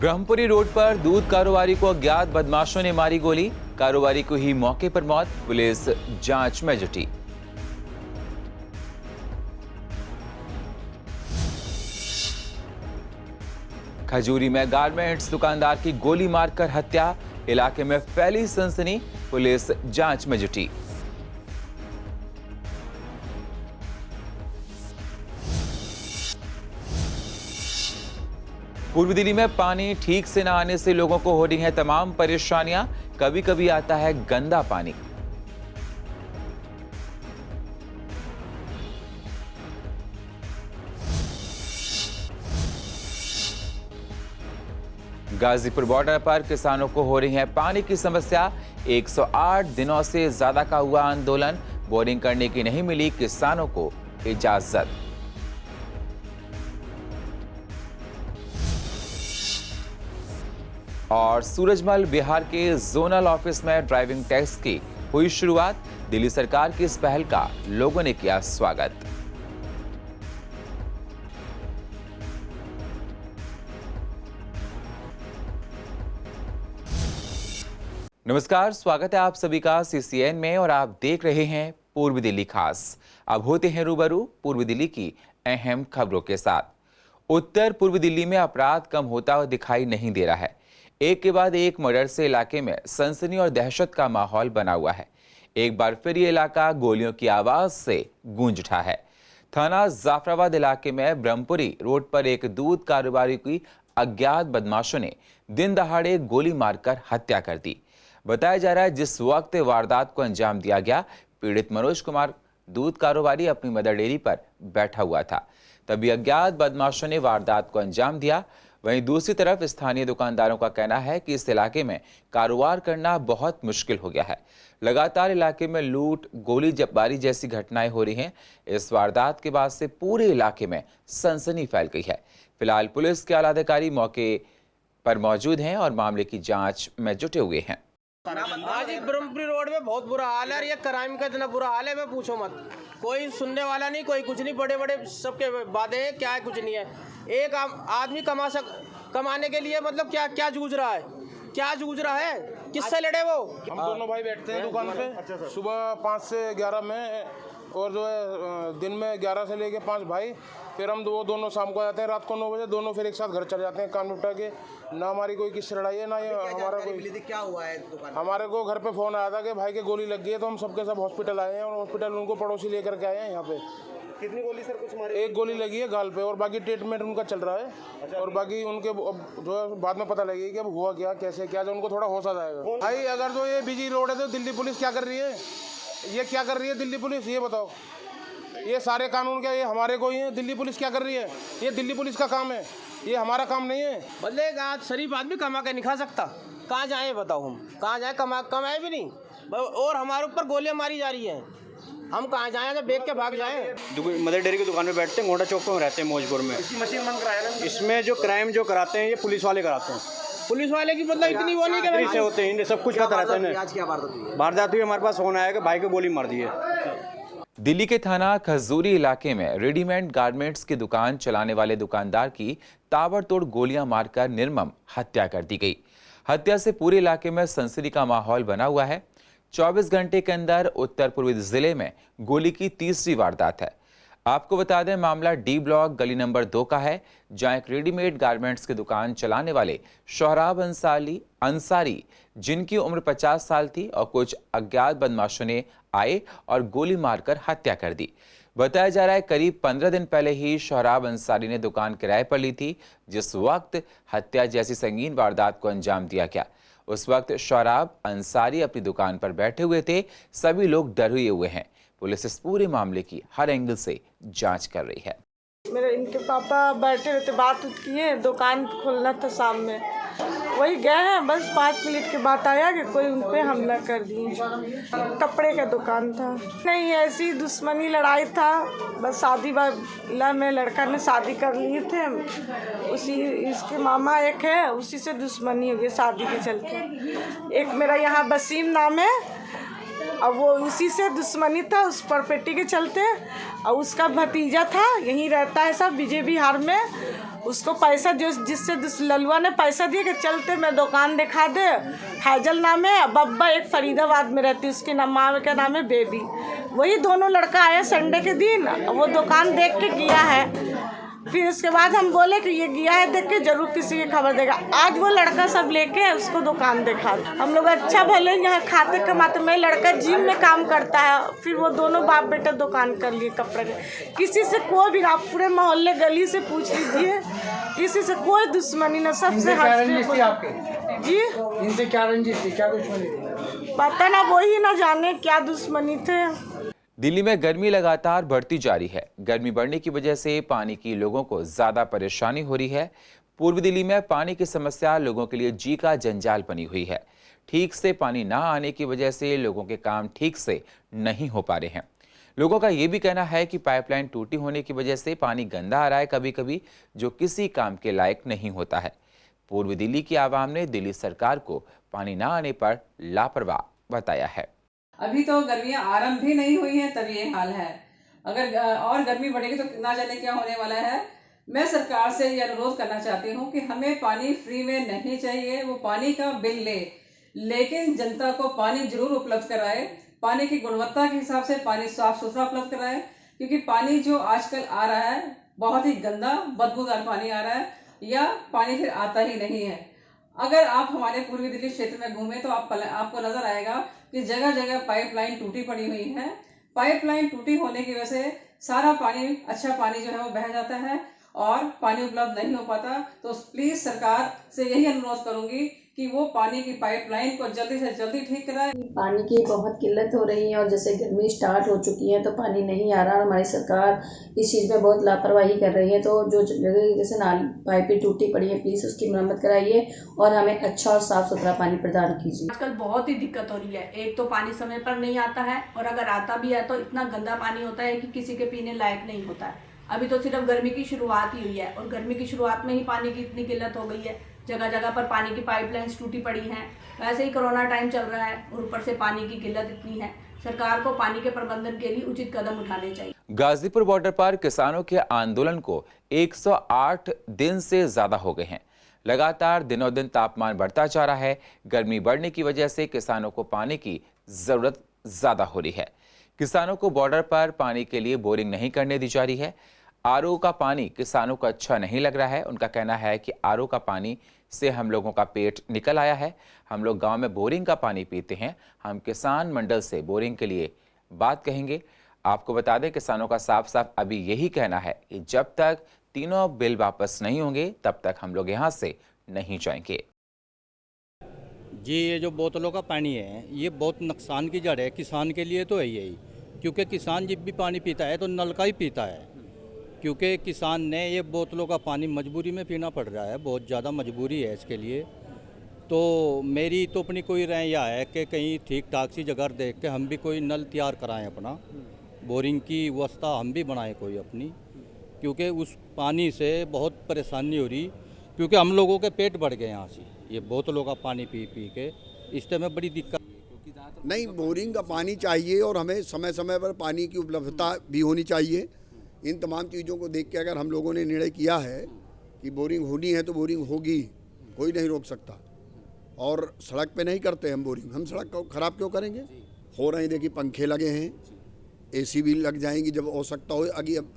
Brahmpuri road पर दूध कारोबारी को अज्ञात बदमाशों ने मारी गोली। कारोबारी को ही मौके पर मौत। पुलिस जांच में जुटी। खजूरी में गारमेंट्स दुकानदार की गोली मारकर हत्या। इलाके में फैली सनसनी। पुलिस जांच में जुटी। पूर्वी दिल्ली में पानी ठीक से न आने से लोगों को हो रही हैं तमाम परेशानियां। कभी कभी आता है गंदा पानी। गाजीपुर बॉर्डर पर किसानों को हो रही है पानी की समस्या। 108 दिनों से ज्यादा का हुआ आंदोलन। बोरिंग करने की नहीं मिली किसानों को इजाजत। और सूरजमल बिहार के जोनल ऑफिस में ड्राइविंग टेस्ट की हुई शुरुआत। दिल्ली सरकार की इस पहल का लोगों ने किया स्वागत। नमस्कार, स्वागत है आप सभी का सीसीएन में और आप देख रहे हैं पूर्वी दिल्ली खास। अब होते हैं रूबरू पूर्वी दिल्ली की अहम खबरों के साथ। उत्तर पूर्वी दिल्ली में अपराध कम होता हुआ दिखाई नहीं दे रहा है। एक के बाद एक मर्डर से इलाके में सनसनी और दहशत का माहौल बना हुआ है। एक बार फिर ये इलाका गोलियों की आवाज से गूंज उठा है। थाना जाफराबाद इलाके में ब्रह्मपुरी रोड पर एक दूध कारोबारी की अज्ञात बदमाशों ने दिन दहाड़े गोली मारकर हत्या कर दी। बताया जा रहा है जिस वक्त वारदात को अंजाम दिया गया, पीड़ित मनोज कुमार दूध कारोबारी अपनी मदर डेयरी पर बैठा हुआ था। तभी अज्ञात बदमाशों ने वारदात को अंजाम दिया। वहीं दूसरी तरफ स्थानीय दुकानदारों का कहना है कि इस इलाके में कारोबार करना बहुत मुश्किल हो गया है। लगातार इलाके में लूट, गोली जब्बारी जैसी घटनाएं हो रही हैं। इस वारदात के बाद से पूरे इलाके में सनसनी फैल गई है। फिलहाल पुलिस के आला अधिकारी मौके पर मौजूद हैं और मामले की जांच में जुटे हुए हैं। आज ब्रह्मपुरी रोड में बहुत बुरा हाल है। ये क्राइम का इतना बुरा हाल है, मैं पूछो मत। कोई सुनने वाला नहीं, कोई कुछ नहीं। बड़े बड़े सबके वादे हैं, क्या है कुछ नहीं है। एक आदमी कमाने के लिए मतलब क्या जूझ रहा है, किससे लड़े वो। हम दोनों भाई बैठते हैं दुकान पे। सुबह 5 से 11 में और जो है दिन में 11 से लेके 5 भाई। फिर हम दोनों शाम को आ जाते हैं, रात को 9 बजे दोनों फिर एक साथ घर चले जाते हैं काम निपटा के। ना हमारी कोई किससे लड़ाई है, ना ये हमारा कोई। क्या हुआ है दुकान? हमारे को घर पे फोन आया था कि भाई के गोली लग गई है, तो हम सबके सब हॉस्पिटल आए हैं और हॉस्पिटल उनको पड़ोसी लेकर के आए हैं यहाँ पे। कितनी गोली सर? कुछ मारे? एक गोली लगी है गाल पे और बाकी ट्रीटमेंट उनका चल रहा है। अच्छा, और बाकी उनके जो है बाद में पता लगेगा कि अब हुआ क्या, कैसे क्या, जो उनको थोड़ा होश आ जाएगा। भाई अगर जो ये बिजी रोड है तो दिल्ली पुलिस क्या कर रही है? ये क्या कर रही है दिल्ली पुलिस, ये बताओ। ये सारे कानून क्या ये हमारे को ही है? दिल्ली पुलिस क्या कर रही है? ये दिल्ली पुलिस का काम है, ये हमारा काम नहीं है। बदले आज शरीफ आदमी कमा के नहीं खा सकता। कहाँ जाए बताओ, हम कहाँ जाए? कमाए भी नहीं और हमारे ऊपर गोलियां मारी जा रही हैं। हम कहाँ जाएं? जब देख के भाग जाएं। मदर डेयरी की दुकान में बैठते हैं, गोंडा चौक पे रहते हैं मौजपुर में। इसकी मशीन बंद कराया ना। इसमें जो क्राइम जो कराते हैं ये पुलिस वाले कराते हैं। पुलिस वाले की मतलब इतनी वो नहीं से होते हैं, सब कुछ पता रहता है। आज क्या वारदात हुई? वारदात हुई, हमारे पास फोन आया कि भाई को गोली मार दी है। दिल्ली के थाना खजूरी इलाके में रेडीमेड गारमेंट्स की दुकान चलाने वाले दुकानदार की ताबड़तोड़ गोलियां मारकर निर्मम हत्या कर दी गई। हत्या से पूरे इलाके में सनसनी का माहौल बना हुआ है। 24 घंटे के अंदर उत्तर पूर्वी जिले में गोली की तीसरी वारदात है। आपको बता दें मामला डी ब्लॉक गली नंबर 2 का है, जहां एक रेडीमेड गारमेंट्स की दुकान चलाने वाले शोहराब अंसारी जिनकी उम्र 50 साल थी और कुछ अज्ञात बदमाशों ने आए और गोली मारकर हत्या कर दी। बताया जा रहा है करीब 15 दिन पहले ही शोहराब अंसारी ने दुकान किराए पर ली थी, जिस वक्त हत्या जैसी संगीन वारदात को अंजाम दिया गया। उस वक्त शोहराब अंसारी अपनी दुकान पर बैठे हुए थे। सभी लोग डरे हुए हैं। पुलिस इस पूरे मामले की हर एंगल से जांच कर रही है। मेरे इनके पापा बैठे रहते, बात किए, दुकान खोलना था शाम में, वही गए हैं। बस 5 मिनट के बाद आया कि कोई उन पे हमला कर दिए। कपड़े का दुकान था, नहीं ऐसी दुश्मनी लड़ाई था। बस शादी वाला में लड़का ने शादी कर लिए थे, उसी इसके मामा एक है, उसी से दुश्मनी हो गई शादी के चलते। एक मेरा यहाँ वसीम नाम है, अब वो उसी से दुश्मनी था उस प्रॉपर्टी के चलते। और उसका भतीजा था, यहीं रहता है सब विजय विहार में, उसको पैसा जिससे ललुआ ने पैसा दिया कि चलते मैं दुकान दिखा दे। फैजल नाम है, बब्बा एक फरीदाबाद में रहती, उसकी माँ का नाम है बेबी। वही दोनों लड़का आया संडे के दिन, वो दुकान देख के गया है। फिर उसके बाद हम बोले कि ये गया है देख के, जरूर किसी की खबर देगा। आज वो लड़का सब लेके उसको दुकान दिखा। हम लोग अच्छा भले यहाँ खाते कमाते, मैं लड़का जिम में काम करता है, फिर वो दोनों बाप बेटा दुकान कर लिए कपड़े के। किसी से कोई भी, आप पूरे मोहल्ले गली से पूछ लीजिए, किसी से कोई दुश्मनी ना, सबसे जी। इनसे क्या रंजिश थी, क्या दुश्मनी थी? पता ना, वही ना जाने क्या दुश्मनी थे। दिल्ली में गर्मी लगातार बढ़ती जा रही है। गर्मी बढ़ने की वजह से पानी की लोगों को ज्यादा परेशानी हो रही है। पूर्वी दिल्ली में पानी की समस्या लोगों के लिए जी का जंजाल बनी हुई है। ठीक से पानी ना आने की वजह से लोगों के काम ठीक से नहीं हो पा रहे हैं। लोगों का ये भी कहना है कि पाइपलाइन टूटी होने की वजह से पानी गंदा आ रहा है कभी कभी, जो किसी काम के लायक नहीं होता है। पूर्वी दिल्ली की आवाम ने दिल्ली सरकार को पानी ना आने पर लापरवाह बताया है। अभी तो गर्मियां आरंभ भी नहीं हुई हैं, तभी ये हाल है। अगर और गर्मी बढ़ेगी तो ना जाने क्या होने वाला है। मैं सरकार से ये अनुरोध करना चाहती हूँ कि हमें पानी फ्री में नहीं चाहिए, वो पानी का बिल ले, लेकिन जनता को पानी जरूर उपलब्ध कराए। पानी की गुणवत्ता के हिसाब से पानी साफ सुथरा उपलब्ध कराए, क्योंकि पानी जो आजकल आ रहा है बहुत ही गंदा बदबूदार पानी आ रहा है, या पानी फिर आता ही नहीं है। अगर आप हमारे पूर्वी दिल्ली क्षेत्र में घूमें तो आपको नजर आएगा कि जगह जगह पाइपलाइन टूटी पड़ी हुई है। पाइपलाइन टूटी होने की वजह से सारा पानी, अच्छा पानी जो है वो बह जाता है और पानी उपलब्ध नहीं हो पाता। तो प्लीज सरकार से यही अनुरोध करूंगी कि वो पानी की पाइपलाइन को जल्दी से जल्दी ठीक कराए। पानी की बहुत किल्लत हो रही है और जैसे गर्मी स्टार्ट हो चुकी है तो पानी नहीं आ रहा। हमारी सरकार इस चीज़ में बहुत लापरवाही कर रही है। तो जो जगह जैसे पाइपें टूटी पड़ी है, प्लीज़ उसकी मरम्मत कराइए और हमें अच्छा और साफ़ सुथरा पानी प्रदान कीजिए। आजकल बहुत ही दिक्कत हो रही है। एक तो पानी समय पर नहीं आता है, और अगर आता भी है तो इतना गंदा पानी होता है कि किसी के पीने लायक नहीं होता है। अभी तो सिर्फ गर्मी की शुरुआत ही हुई है और गर्मी की शुरुआत में ही पानी की इतनी किल्लत हो गई है। जगह जगह पर पानी की पाइपलाइंस टूटी पड़ी हैं। वैसे ही कोरोना टाइम चल रहा है और ऊपर से पानी की किल्लत इतनी है। सरकार को पानी के प्रबंधन के लिए उचित कदम उठाने चाहिए। गाजीपुर बॉर्डर पर किसानों के आंदोलन को 108 दिन से ज्यादा हो गए हैं। लगातार दिनों दिन तापमान बढ़ता जा रहा है। गर्मी बढ़ने की वजह से किसानों को पानी की जरूरत ज्यादा हो रही है। किसानों को बॉर्डर पर पानी के लिए बोरिंग नहीं करने दी जा रही है। आरओ का पानी किसानों को अच्छा नहीं लग रहा है। उनका कहना है कि आरओ का पानी से हम लोगों का पेट निकल आया है। हम लोग गांव में बोरिंग का पानी पीते हैं। हम किसान मंडल से बोरिंग के लिए बात कहेंगे। आपको बता दें, किसानों का साफ साफ अभी यही कहना है कि जब तक तीनों बिल वापस नहीं होंगे तब तक हम लोग यहाँ से नहीं जाएंगे। जी, ये जो बोतलों का पानी है ये बहुत नुकसान की जड़ है किसान के लिए। तो है यही, क्योंकि किसान जब भी पानी पीता है तो नल का ही पीता है, क्योंकि किसान ने ये बोतलों का पानी मजबूरी में पीना पड़ रहा है। बहुत ज़्यादा मजबूरी है इसके लिए। तो मेरी तो अपनी कोई राय यह है कि कहीं ठीक ठाक सी जगह देख के हम भी कोई नल तैयार कराएं, अपना बोरिंग की व्यवस्था हम भी बनाएं कोई अपनी, क्योंकि उस पानी से बहुत परेशानी हो रही। क्योंकि हम लोगों के पेट बढ़ गए यहाँ से ये बोतलों का पानी पी पी के, इससे में बड़ी दिक्कत। नहीं, बोरिंग का पानी चाहिए और हमें समय समय पर पानी की उपलब्धता भी होनी चाहिए। इन तमाम चीज़ों को देख के अगर हम लोगों ने निर्णय किया है कि बोरिंग होनी है तो बोरिंग होगी, कोई नहीं रोक सकता। और सड़क पे नहीं करते हम बोरिंग, हम सड़क को ख़राब क्यों करेंगे। हो रहे हैं, देखिए पंखे लगे हैं, एसी भी लग जाएंगी जब आवश्यकता हो।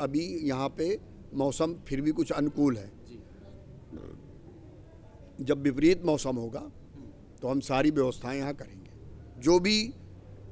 अभी यहाँ पे मौसम फिर भी कुछ अनुकूल है। जब विपरीत मौसम होगा तो हम सारी व्यवस्थाएं यहाँ करेंगे। जो भी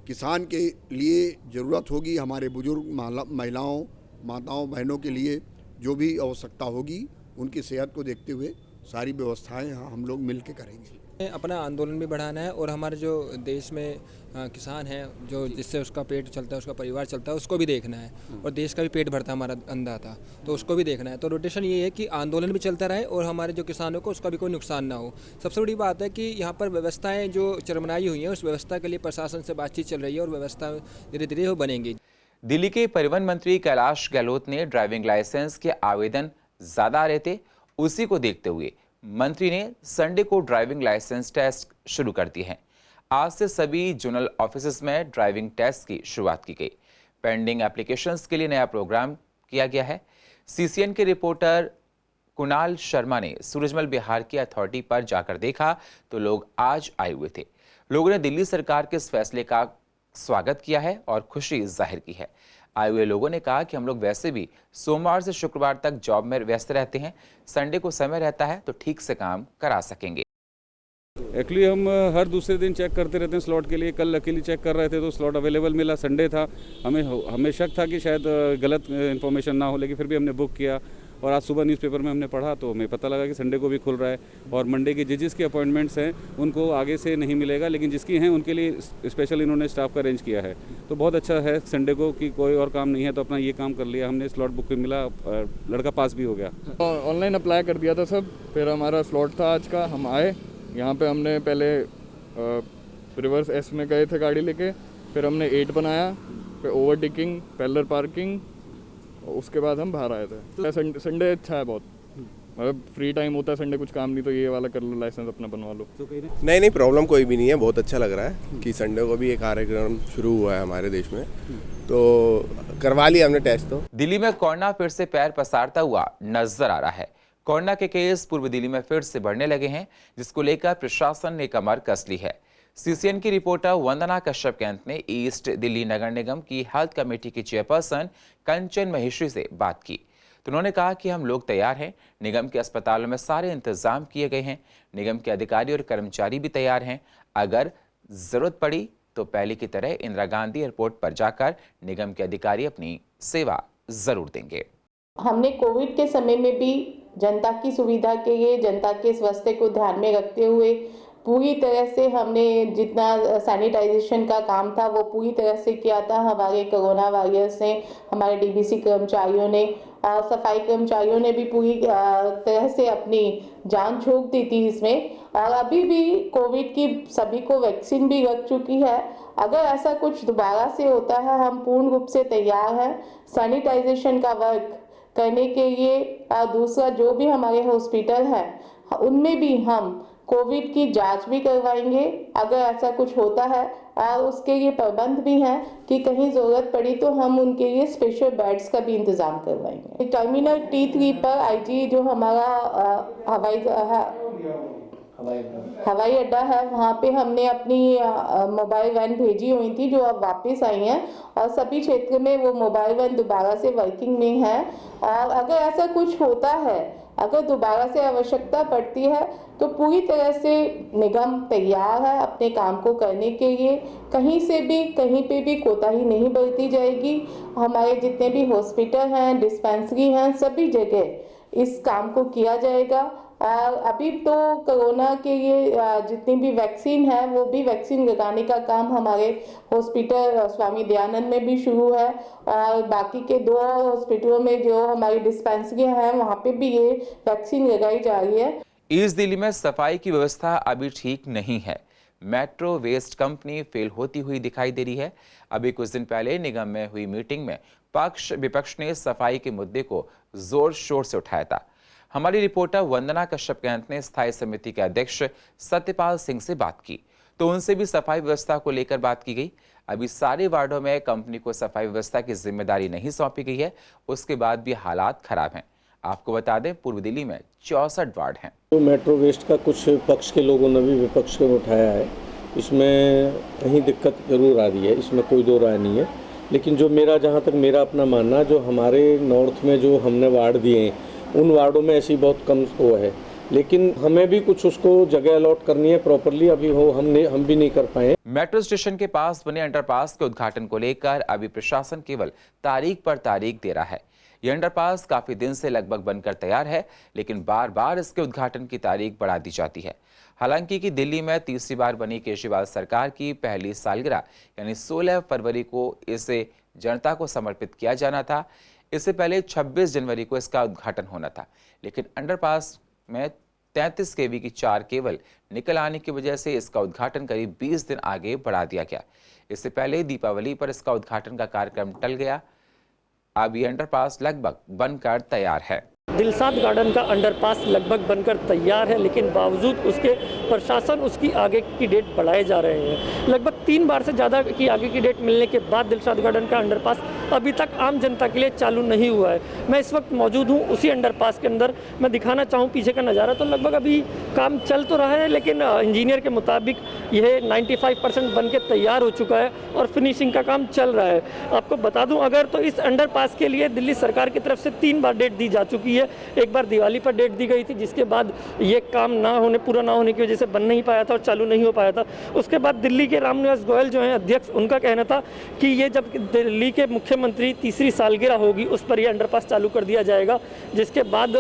किसान के लिए ज़रूरत होगी, हमारे बुजुर्ग महिलाओं माताओं बहनों के लिए जो भी आवश्यकता होगी, उनकी सेहत को देखते हुए सारी व्यवस्थाएं यहाँ हम लोग मिल के करेंगे। अपना आंदोलन भी बढ़ाना है और हमारे जो देश में किसान हैं, जो जिससे उसका पेट चलता है, उसका परिवार चलता है, उसको भी देखना है। और देश का भी पेट भरता हमारा अंधा था, तो उसको भी देखना है। तो रोटेशन ये है कि आंदोलन भी चलता रहे और हमारे जो किसानों को उसका भी कोई नुकसान ना हो। सबसे बड़ी बात है कि यहाँ पर व्यवस्थाएँ जो चरमराई हुई हैं, उस व्यवस्था के लिए प्रशासन से बातचीत चल रही है और व्यवस्था धीरे धीरे वो बनेंगी। दिल्ली के परिवहन मंत्री कैलाश गहलोत ने ड्राइविंग लाइसेंस के आवेदन ज्यादा आ रहे थे, उसी को देखते हुए मंत्री ने संडे को ड्राइविंग लाइसेंस टेस्ट शुरू कर दिए हैं। आज से सभी जोनल ऑफिसेस में ड्राइविंग टेस्ट की शुरुआत की गई। पेंडिंग एप्लीकेशंस के लिए नया प्रोग्राम किया गया है। सीसीएन के रिपोर्टर कुणाल शर्मा ने सूरजमल बिहार की अथॉरिटी पर जाकर देखा तो लोग आज आए हुए थे। लोगों ने दिल्ली सरकार के इस फैसले का स्वागत किया है और खुशी जाहिर की है। आए हुए लोगों ने कहा कि हम लोग वैसे भी सोमवार से शुक्रवार तक जॉब में व्यस्त रहते हैं, संडे को समय रहता है तो ठीक से काम करा सकेंगे। एक्चुअली हम हर दूसरे दिन चेक करते रहते हैं स्लॉट के लिए। कल लकीली चेक कर रहे थे तो स्लॉट अवेलेबल मिला, संडे था। हमें शक था कि शायद गलत इन्फॉर्मेशन ना हो, लेकिन फिर भी हमने बुक किया और आज सुबह न्यूज़पेपर में हमने पढ़ा तो हमें पता लगा कि संडे को भी खुल रहा है और मंडे की जिसकी अपॉइंटमेंट्स हैं उनको आगे से नहीं मिलेगा, लेकिन जिसकी हैं उनके लिए स्पेशल इन्होंने स्टाफ का अरेंज किया है। तो बहुत अच्छा है संडे को कि कोई और काम नहीं है तो अपना ये काम कर लिया हमने। स्लॉट बुक मिला, लड़का पास भी हो गया। ऑनलाइन अप्लाई कर दिया था सब, फिर हमारा स्लॉट था आज का। हम आए यहाँ पे, हमने पहले रिवर्स एस में गए थे गाड़ी लेके, फिर हमने 8 बनाया, फिर ओवरटेकिंग, पैरेलल पार्किंग, उसके बाद हम बाहर आए थे। संडे अच्छा है बहुत, मतलब फ्री टाइम होता है संडे, कुछ काम नहीं तो ये वाला कर लो, लाइसेंस अपना बनवा लो। नहीं प्रॉब्लम कोई भी नहीं है, बहुत अच्छा लग रहा है कि संडे को भी एक कार्यक्रम शुरू हुआ है हमारे देश में, तो करवा लिया हमने टेस्ट। तो दिल्ली में कोरोना फिर से पैर पसारता हुआ नजर आ रहा है। कोरोना के केस पूर्व दिल्ली में फिर से बढ़ने लगे हैं, जिसको लेकर प्रशासन ने कमर कस ली है। सीसीएन की रिपोर्टर वंदना कश्यप कैंत ने ईस्ट दिल्ली नगर निगम की हेल्थ कमेटी की चेयरपर्सन कंचन महेश्वरी से बात की तो उन्होंने कहा कि हम लोग तैयार हैं, निगम के अस्पतालों में सारे इंतजाम किए गए हैं, निगम के अधिकारी और कर्मचारी भी तैयार हैं। अगर जरूरत पड़ी तो पहले की तरह इंदिरा गांधी एयरपोर्ट पर जाकर निगम के अधिकारी अपनी सेवा जरूर देंगे। हमने कोविड के समय में भी जनता की सुविधा के लिए, जनता के स्वास्थ्य को ध्यान में रखते हुए पूरी तरह से हमने जितना सैनिटाइजेशन का काम था वो पूरी तरह से किया था। हमारे कोरोना वॉरियर्स ने, हमारे डीबीसी कर्मचारियों ने और सफाई कर्मचारियों ने भी पूरी तरह से अपनी जान झोंक दी थी इसमें। और अभी भी कोविड की सभी को वैक्सीन भी लग चुकी है। अगर ऐसा कुछ दोबारा से होता है, हम पूर्ण रूप से तैयार हैं सैनिटाइजेशन का वर्क करने के लिए। और दूसरा, जो भी हमारे हॉस्पिटल हैं उनमें भी हम कोविड की जांच भी करवाएंगे अगर ऐसा कुछ होता है, और उसके लिए प्रबंध भी हैं कि कहीं ज़रूरत पड़ी तो हम उनके लिए स्पेशल बेड्स का भी इंतज़ाम करवाएंगे। टर्मिनल T3 पर आईजी जो हमारा हवाई अड्डा है, वहाँ पे हमने अपनी मोबाइल वैन भेजी हुई थी जो अब वापस आई हैं और सभी क्षेत्र में वो मोबाइल वैन दोबारा से वर्किंग में है। और अगर ऐसा कुछ होता है, अगर दोबारा से आवश्यकता पड़ती है तो पूरी तरह से निगम तैयार है अपने काम को करने के लिए। कहीं से भी, कहीं पे भी कोताही नहीं बरती जाएगी। हमारे जितने भी हॉस्पिटल हैं, डिस्पेंसरी हैं, सभी जगह इस काम को किया जाएगा। और अभी तो कोरोना के लिए जितनी भी वैक्सीन है वो भी वैक्सीन लगाने का काम हमारे हॉस्पिटल स्वामी दयानंद में भी शुरू है और बाकी के 2 हॉस्पिटलों में जो हमारी डिस्पेंसरी हैं वहाँ पे भी ये वैक्सीन लगाई जा रही है। ईस्ट दिल्ली में सफाई की व्यवस्था अभी ठीक नहीं है। मेट्रो वेस्ट कंपनी फेल होती हुई दिखाई दे रही है। अभी कुछ दिन पहले निगम में हुई मीटिंग में पक्ष विपक्ष ने सफाई के मुद्दे को जोर शोर से उठाया था। हमारी रिपोर्टर वंदना कश्यप कैंत ने स्थायी समिति के अध्यक्ष सत्यपाल सिंह से बात की तो उनसे भी सफाई व्यवस्था को लेकर बात की गई। अभी सारे वार्डों में कंपनी को सफाई व्यवस्था की जिम्मेदारी नहीं सौंपी गई है, उसके बाद भी हालात खराब हैं। आपको बता दें, पूर्व दिल्ली में 64 वार्ड हैं। तो मेट्रो वेस्ट का कुछ पक्ष के लोगों ने भी विपक्ष को उठाया है, इसमें कहीं दिक्कत जरूर आ रही है, इसमें कोई दो राय नहीं है। लेकिन जो जहाँ तक मेरा अपना मानना, जो हमारे नॉर्थ में जो हमने वार्ड दिए हैं उन वार्डों में ऐसी बहुत कम वो है, लेकिन हमें भी कुछ उसको जगह अलॉट करनी है प्रॉपरली, अभी हम भी नहीं कर पाए। मेट्रो स्टेशन के पास बने अंडरपास के उद्घाटन को लेकर अभी प्रशासन केवल तारीख पर तारीख दे रहा है। यह अंडरपास काफी दिन से लगभग बनकर तैयार है, लेकिन बार बार इसके उद्घाटन की तारीख बढ़ा दी जाती है। हालांकि कि दिल्ली में तीसरी बार बनी केजरीवाल सरकार की पहली सालगिरह यानी 16 फरवरी को इसे जनता को समर्पित किया जाना था। इससे पहले 26 जनवरी को इसका उद्घाटन होना था, लेकिन अंडरपास में 33 kV की 4 केबल निकल आने की वजह से इसका उद्घाटन करीब 20 दिन आगे बढ़ा दिया गया। इससे पहले दीपावली पर इसका उद्घाटन का कार्यक्रम टल गया। अब ये अंडरपास लगभग बनकर तैयार है। दिलशाद गार्डन का अंडरपास लगभग बनकर तैयार है, लेकिन बावजूद उसके प्रशासन उसकी आगे की डेट बढ़ाए जा रहे हैं। लगभग 3 बार से ज़्यादा की आगे की डेट मिलने के बाद दिलशाद गार्डन का अंडरपास अभी तक आम जनता के लिए चालू नहीं हुआ है। मैं इस वक्त मौजूद हूँ उसी अंडरपास के अंदर। मैं दिखाना चाहूँ पीछे का नज़ारा, तो लगभग अभी काम चल तो रहा है, लेकिन इंजीनियर के मुताबिक यह 95% बन के तैयार हो चुका है और फिनिशिंग का काम चल रहा है। आपको बता दूं अगर तो इस अंडरपास के लिए दिल्ली सरकार की तरफ से 3 बार डेट दी जा चुकी है। एक बार दिवाली पर डेट दी गई थी, जिसके बाद ये काम पूरा ना होने की वजह से बन नहीं पाया था और चालू नहीं हो पाया था। उसके बाद दिल्ली के रामनिवास गोयल जो हैं अध्यक्ष, उनका कहना था कि ये जब दिल्ली के मुख्यमंत्री तीसरी सालगिरह होगी उस पर यह अंडरपास चालू कर दिया जाएगा, जिसके बाद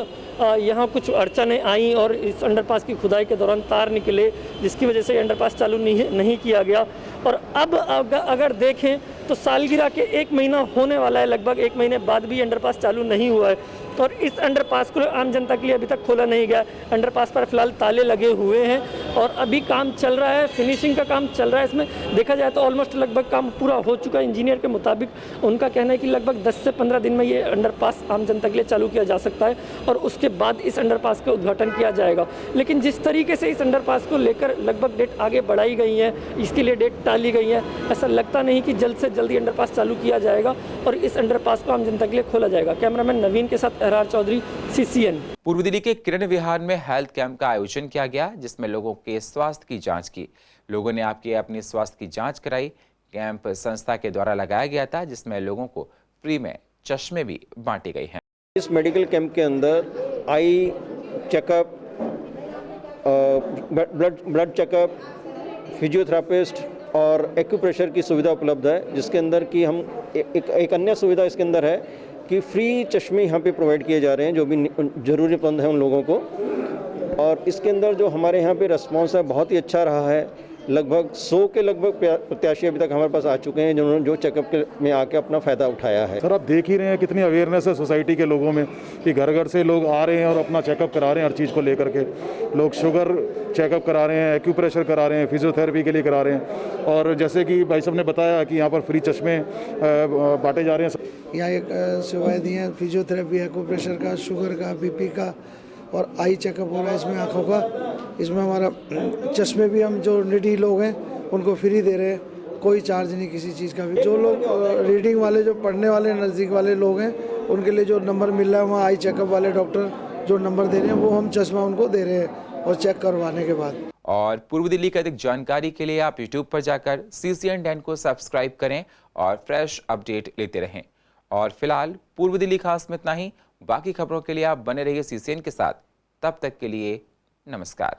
यहाँ कुछ अड़चनें आई और इस अंडरपास की खुदाई के दौरान तार निकले, जिसकी वजह से अंडरपास चालू नहीं किया गया। और अब अगर देखें तो सालगिरह के 1 महीना होने वाला है, लगभग 1 महीने बाद भी अंडरपास चालू नहीं हुआ है और इस अंडरपास को आम जनता के लिए अभी तक खोला नहीं गया। अंडरपास पर फिलहाल ताले लगे हुए हैं और अभी काम चल रहा है, फिनिशिंग का काम चल रहा है। इसमें देखा जाए तो ऑलमोस्ट लगभग काम पूरा हो चुका है। इंजीनियर के मुताबिक उनका कहना है कि लगभग 10 से 15 दिन में ये अंडरपास आम जनता के लिए चालू किया जा सकता है और उसके बाद इस अंडरपास का उद्घाटन किया जाएगा। लेकिन जिस तरीके से इस अंडरपास को लेकर लगभग डेट आगे बढ़ाई गई है, इसके लिए डेट टाली गई है, ऐसा लगता नहीं कि जल्द से जल्दी अंडरपास चालू किया जाएगा और इस अंडरपास को आम जनता के लिए खोला जाएगा। कैमरामैन नवीन के साथ एरआर चौधरी, CCN। पूर्व दिल्ली के किरण विहार में हेल्थ कैंप का आयोजन किया गया, जिसमें लोगों के स्वास्थ्य की जांच की। लोगों ने अपनी स्वास्थ्य की जांच कराई। कैंप संस्था के द्वारा लगाया गया था, जिसमें लोगों को फ्री में चश्मे भी बांटे गए हैं। इस मेडिकल कैंप के अंदर eye checkup, blood checkup, physiotherapist और एक्यूप्रेशर की सुविधा उपलब्ध है, जिसके अंदर कि हम एक अन्य सुविधा इसके अंदर है कि फ्री चश्मे यहाँ पे प्रोवाइड किए जा रहे हैं जो भी ज़रूरतमंद है उन लोगों को। और इसके अंदर जो हमारे यहाँ पे रिस्पॉन्स है बहुत ही अच्छा रहा है। लगभग 100 के लगभग प्रत्याशी अभी तक हमारे पास आ चुके हैं जिन्होंने जो चेकअप में आके अपना फ़ायदा उठाया है। सर आप देख ही रहे हैं कितनी अवेयरनेस है सोसाइटी के लोगों में कि घर घर से लोग आ रहे हैं और अपना चेकअप करा रहे हैं। हर चीज़ को लेकर के लोग शुगर चेकअप करा रहे हैं, एक्यूप्रेशर करा रहे हैं, फिजियोथेरेपी के लिए करा रहे हैं। और जैसे कि भाई साहब ने बताया कि यहाँ पर फ्री चश्मे बांटे जा रहे हैं। यहाँ एक सेवाएँ दी हैं, फिजियोथेरेपी, एक्यूप्रेशर का, शुगर का, BP का और आई चेकअप हो रहा है इसमें आँखों का। इसमें हमारा चश्मे भी हम जो निडी लोग हैं उनको फ्री दे रहे हैं, कोई चार्ज नहीं किसी चीज़ का भी। जो लोग रीडिंग वाले, जो पढ़ने वाले नज़दीक वाले लोग हैं, उनके लिए जो नंबर मिल रहा है वहाँ आई चेकअप वाले डॉक्टर जो नंबर दे रहे हैं वो हम चश्मा उनको दे रहे हैं और चेक करवाने के बाद। और पूर्व दिल्ली की अधिक जानकारी के लिए आप YouTube पर जाकर CCN डैन को सब्सक्राइब करें और फ्रेश अपडेट लेते रहें। और फिलहाल पूर्व दिल्ली खास में इतना ही। बाकी खबरों के लिए आप बने रहिए CCN के साथ। तब तक के लिए नमस्कार।